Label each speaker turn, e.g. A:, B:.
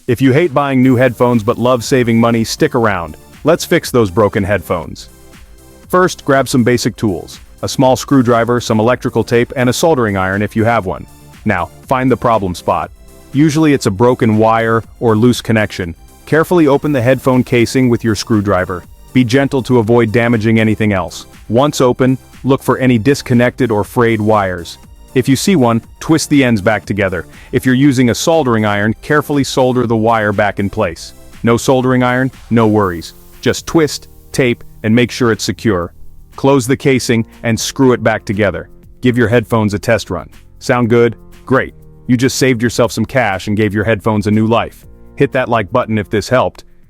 A: If you hate buying new headphones but love saving money, stick around. Let's fix those broken headphones. First, grab some basic tools. A small screwdriver, some electrical tape, and a soldering iron if you have one. Now, find the problem spot. Usually it's a broken wire or loose connection. Carefully open the headphone casing with your screwdriver. Be gentle to avoid damaging anything else. Once open, look for any disconnected or frayed wires. If you see one, twist the ends back together. If you're using a soldering iron, carefully solder the wire back in place. No soldering iron? No worries. Just twist, tape, and make sure it's secure. Close the casing and screw it back together. Give your headphones a test run. Sound good? Great. You just saved yourself some cash and gave your headphones a new life. Hit that like button if this helped,